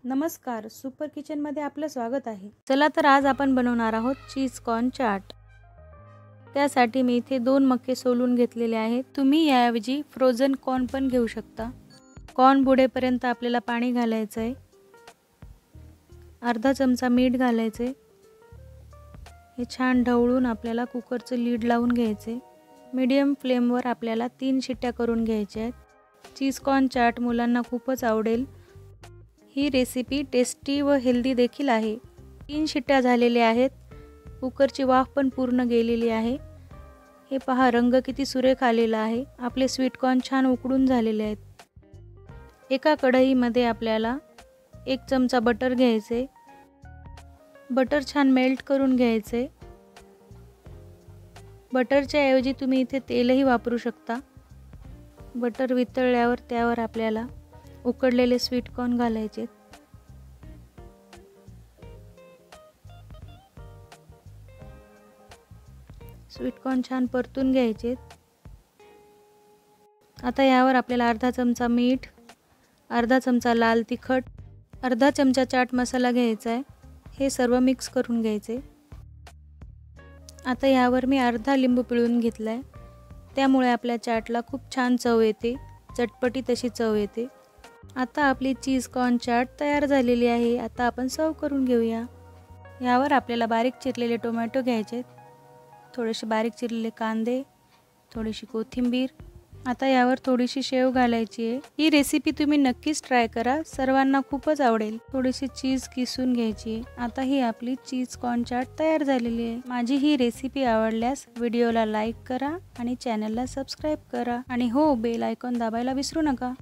नमस्कार, सुपर किचनमध्ये आपलं स्वागत आहे। चला तर आज आपण बनवणार आहोत चीज कॉर्न चाट। त्यासाठी मी इथे 2 मक्के सोलून घेतलेले आहेत। तुम्ही याऐवजी फ्रोझन कॉर्न पण घेऊ शकता। कॉर्न बुडेपर्यंत आपल्याला पाणी घालायचं आहे। अर्धा चमचा मीठ घालायचे। हे छान ढवळून आपल्याला कुकरचं लीड लावून घ्यायचे। मीडियम फ्लेमवर आपल्याला 3 शिट्ट्या करून घ्यायच्या आहेत। चीज कॉर्न चाट मुलांना खूपच आवडेल। ही रेसिपी टेस्टी व हेल्दी देखील आहे। 3 शिट्ट्या झालेल्या आहेत। कुकरची वाफ पण पूर्ण गेलेली आहे। हे पहा, रंग किती सुरेख आलेला आहे। आपले स्वीट कॉर्न छान उकडून झालेले आहेत। एका कढईमध्ये आपल्याला 1 चमचा बटर घ्यायचे। बटर छान मेल्ट करून घ्यायचे। बटरच्या ऐवजी तुम्ही इथे तेलही वापरू शकता। बटर वितळल्यावर त्यावर आपल्याला उकडलेले स्वीट कॉर्न घालायचे। स्वीट कॉर्न छान परतून घ्यायचे। आता यावर आपल्याला अर्धा चमचा मीठ, अर्धा चमचा लाल तिखट, अर्धा चमचा चाट मसाला घ्यायचा आहे। हे सर्व मिक्स करून घ्यायचे। आता यावर मी अर्धा लिंबू पिळून घेतलाय। त्यामुळे आपल्या चाटला खूप छान चव येते, चटपटी तशी चव येते। आता आपली चीज कॉर्न चाट तयार झालेली आहे। आता आपण सर्व करून घेऊया। यावर आपल्याला बारीक चिरलेले टोमॅटो घ्यायचे, थोडेसे बारीक चिरलेले कांदे, थोडीशी कोथिंबीर। आता यावर थोडीशी शेव घालायची आहे। ही रेसिपी तुम्ही नक्कीच ट्राय करा, सर्वांना खूपच आवडेल। थोडीशी चीज किसून घ्यायची आहे। आता ही आपली चीज कॉर्न चाट तयार झालेली आहे। माझी ही रेसिपी आवडल्यास व्हिडिओला लाईक करा आणि चॅनलला सबस्क्राईब करा आणि हो, बेल आयकॉन दाबायला विसरू नका।